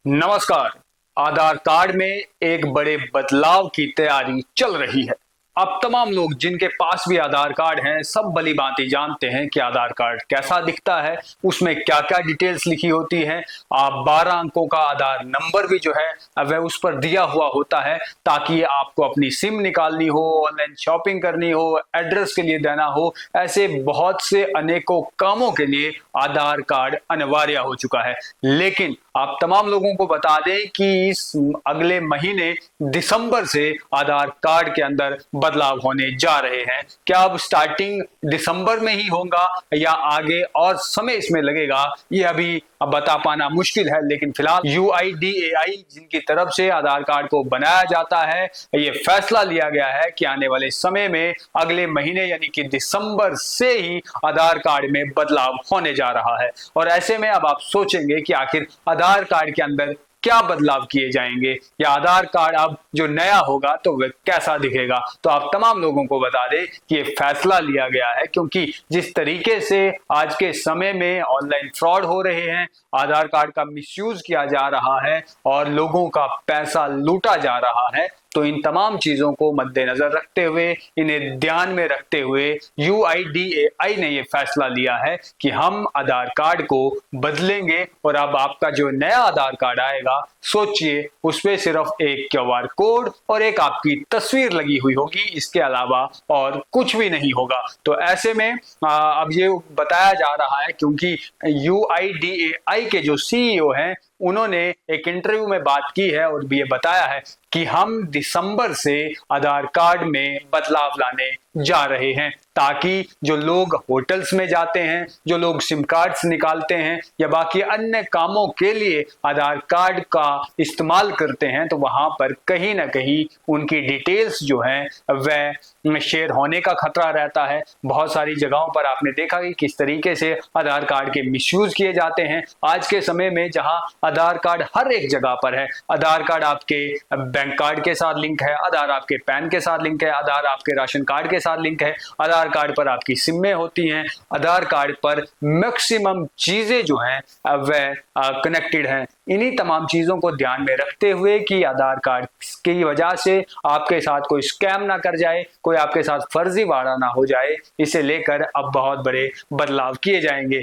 नमस्कार। आधार कार्ड में एक बड़े बदलाव की तैयारी चल रही है। अब तमाम लोग जिनके पास भी आधार कार्ड हैं सब भली भांति जानते हैं कि आधार कार्ड कैसा दिखता है, उसमें क्या क्या डिटेल्स लिखी होती हैं। आप 12 अंकों का आधार नंबर भी जो है वह उस पर दिया हुआ होता है ताकि आपको अपनी सिम निकालनी हो, ऑनलाइन शॉपिंग करनी हो, एड्रेस के लिए देना हो, ऐसे बहुत से अनेकों कामों के लिए आधार कार्ड अनिवार्य हो चुका है। लेकिन आप तमाम लोगों को बता दें कि इस अगले महीने दिसंबर से आधार कार्ड के अंदर बदलाव होने जा रहे हैं। क्या अब स्टार्टिंग दिसंबर में ही होगा या आगे और समय इसमें लगेगा, ये अभी बता पाना मुश्किल है। लेकिन फिलहाल UIDAI जिनकी तरफ से आधार कार्ड को बनाया जाता है, ये फैसला लिया गया है कि आने वाले समय में अगले महीने यानी कि दिसंबर से ही आधार कार्ड में बदलाव होने जा रहा है। और ऐसे में अब आप सोचेंगे कि आखिर आधार कार्ड के अंदर क्या बदलाव किए जाएंगे या आधार कार्ड अब जो नया होगा तो वह कैसा दिखेगा। तो आप तमाम लोगों को बता दें कि ये फैसला लिया गया है क्योंकि जिस तरीके से आज के समय में ऑनलाइन फ्रॉड हो रहे हैं, आधार कार्ड का मिसयूज किया जा रहा है और लोगों का पैसा लूटा जा रहा है, तो इन तमाम चीजों को मद्देनजर रखते हुए, इन्हें ध्यान में रखते हुए UIDAI ने यह फैसला लिया है कि हम आधार कार्ड को बदलेंगे। और अब आपका जो नया आधार कार्ड आएगा, सोचिए उसमें सिर्फ एक QR कोड और एक आपकी तस्वीर लगी हुई होगी, इसके अलावा और कुछ भी नहीं होगा। तो ऐसे में अब ये बताया जा रहा है क्योंकि UIDAI के जो CEO हैं उन्होंने एक इंटरव्यू में बात की है और भी ये बताया है कि हम दिसंबर से आधार कार्ड में बदलाव लाने जा रहे हैं ताकि जो लोग होटल्स में जाते हैं, जो लोग सिम कार्ड्स निकालते हैं या बाकी अन्य कामों के लिए आधार कार्ड का इस्तेमाल करते हैं, तो वहां पर कहीं ना कहीं उनकी डिटेल्स जो हैं वह शेयर होने का खतरा रहता है। बहुत सारी जगहों पर आपने देखा कि किस तरीके से आधार कार्ड के मिसयूज किए जाते हैं आज के समय में, जहां आधार कार्ड हर एक जगह पर है। आधार कार्ड आपके बैंक कार्ड के साथ लिंक है, आधार आपके पैन के साथ लिंक है, आधार आपके राशन कार्ड के साथ लिंक है, आधार कार्ड पर आपकी सिमें होती हैं, आधार कार्ड पर मैक्सिमम चीजें जो हैं वह कनेक्टेड हैं। इन्हीं तमाम चीजों को ध्यान में रखते हुए कि आधार कार्ड की वजह से आपके साथ कोई स्कैम ना कर जाए, कोई आपके साथ फर्जीवाड़ा ना हो जाए, इसे लेकर अब बहुत बड़े बदलाव किए जाएंगे।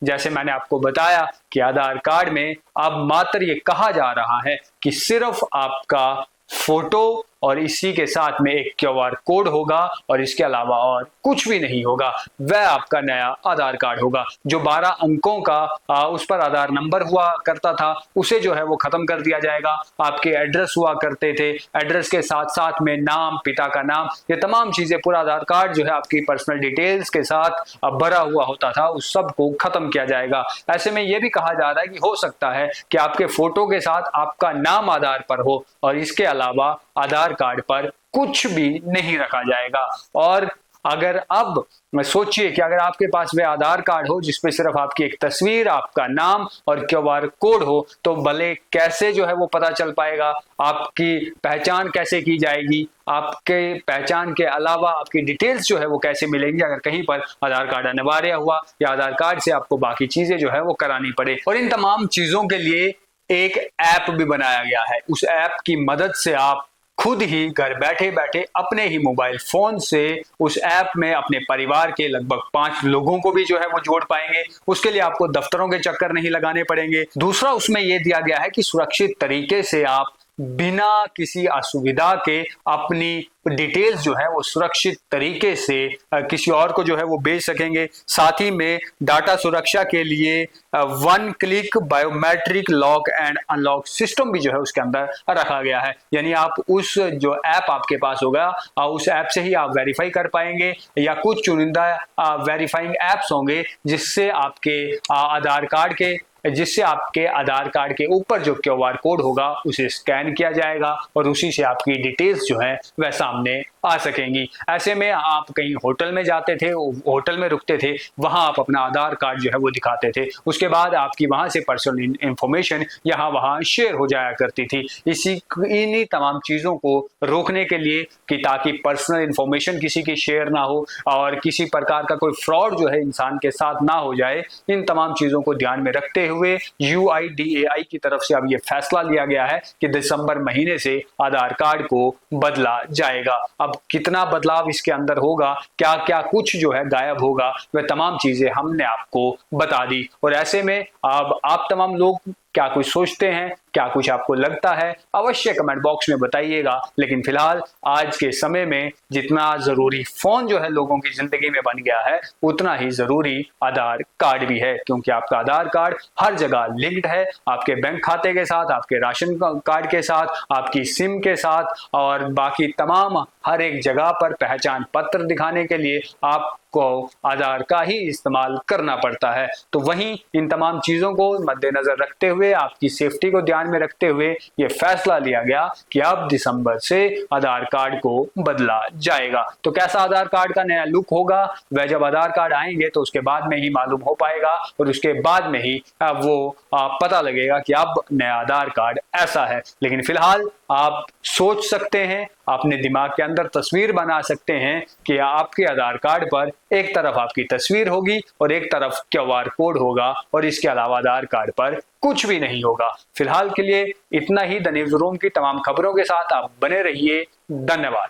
जैसे मैंने आपको बताया कि आधार कार्ड में अब मात्र ये कहा जा रहा है कि सिर्फ आपका फोटो और इसी के साथ में एक QR कोड होगा और इसके अलावा और कुछ भी नहीं होगा। वह आपका नया आधार कार्ड होगा। जो 12 अंकों का उस पर आधार नंबर हुआ करता था, उसे जो है वो खत्म कर दिया जाएगा। आपके एड्रेस हुआ करते थे, एड्रेस के साथ साथ में नाम, पिता का नाम, ये तमाम चीजें, पूरा आधार कार्ड जो है आपकी पर्सनल डिटेल्स के साथ भरा हुआ होता था, उस सब को खत्म किया जाएगा। ऐसे में यह भी कहा जा रहा है कि हो सकता है कि आपके फोटो के साथ आपका नाम आधार पर हो और इसके अलावा आधार कार्ड पर कुछ भी नहीं रखा जाएगा। और अगर अब सोचिए कि अगर आपके पास वह आधार कार्ड हो जिसपे सिर्फ आपकी एक तस्वीर, आपका नाम और QR कोड हो, तो भले कैसे जो है वो पता चल पाएगा, आपकी पहचान कैसे की जाएगी, आपके पहचान के अलावा आपकी डिटेल्स जो है वो कैसे मिलेंगी अगर कहीं पर आधार कार्ड अनिवार्य हुआ या आधार कार्ड से आपको बाकी चीजें जो है वो करानी पड़े। और इन तमाम चीजों के लिए एक ऐप भी बनाया गया है। उस ऐप की मदद से आप खुद ही घर बैठे बैठे अपने ही मोबाइल फोन से उस ऐप में अपने परिवार के लगभग 5 लोगों को भी जो है वो जोड़ पाएंगे। उसके लिए आपको दफ्तरों के चक्कर नहीं लगाने पड़ेंगे। दूसरा, उसमें यह दिया गया है कि सुरक्षित तरीके से आप बिना किसी असुविधा के अपनी डिटेल्स जो है वो सुरक्षित तरीके से किसी और को जो है वो भेज सकेंगे। साथ ही में डाटा सुरक्षा के लिए 1 click biometric lock and unlock system भी जो है उसके अंदर रखा गया है। यानी आप उस जो ऐप आपके पास होगा उस ऐप से ही आप वेरीफाई कर पाएंगे या कुछ चुनिंदा वेरीफाइंग ऐप्स होंगे जिससे आपके आधार कार्ड के ऊपर जो QR कोड होगा उसे स्कैन किया जाएगा और उसी से आपकी डिटेल्स जो है वह सामने आ सकेंगी। ऐसे में आप कहीं होटल में जाते थे, होटल में रुकते थे, वहां आप अपना आधार कार्ड जो है वो दिखाते थे, उसके बाद आपकी वहां से पर्सनल इंफॉर्मेशन यहाँ वहां शेयर हो जाया करती थी। इन्हीं तमाम चीजों को रोकने के लिए कि ताकि पर्सनल इंफॉर्मेशन किसी की शेयर ना हो और किसी प्रकार का कोई फ्रॉड जो है इंसान के साथ ना हो जाए, इन तमाम चीजों को ध्यान में रखते हुए UIDAI की तरफ से अब यह फैसला लिया गया है कि दिसंबर महीने से आधार कार्ड को बदला जाएगा। अब कितना बदलाव इसके अंदर होगा, क्या क्या कुछ जो है गायब होगा, वह तमाम चीजें हमने आपको बता दी। और ऐसे में अब आप तमाम लोग क्या कुछ सोचते हैं, क्या कुछ आपको लगता है, अवश्य कमेंट बॉक्स में बताइएगा। लेकिन फिलहाल आज के समय में जितना जरूरी फोन जो है लोगों की जिंदगी में बन गया है, उतना ही जरूरी आधार कार्ड भी है, क्योंकि आपका आधार कार्ड हर जगह लिंक्ड है, आपके बैंक खाते के साथ, आपके राशन कार्ड के साथ, आपकी सिम के साथ और बाकी तमाम हर एक जगह पर पहचान पत्र दिखाने के लिए आपको आधार का ही इस्तेमाल करना पड़ता है। तो वहीं इन तमाम चीजों को मद्देनजर रखते हुए, आपकी सेफ्टी को ध्यान में रखते हुए यह फैसला लिया गया कि अब दिसंबर से आधार कार्ड को बदला जाएगा। तो कैसा आधार कार्ड का नया लुक होगा, वह जब आधार कार्ड आएंगे तो उसके बाद में ही मालूम हो पाएगा और उसके बाद में ही वो पता लगेगा कि अब नया आधार कार्ड ऐसा है। लेकिन फिलहाल आप सोच सकते हैं, अपने दिमाग के अंदर तस्वीर बना सकते हैं कि आपके आधार कार्ड पर एक तरफ आपकी तस्वीर होगी और एक तरफ QR कोड होगा और इसके अलावा आधार कार्ड पर कुछ भी नहीं होगा। फिलहाल के लिए इतना ही। द न्यूज़ रूम की तमाम खबरों के साथ आप बने रहिए। धन्यवाद।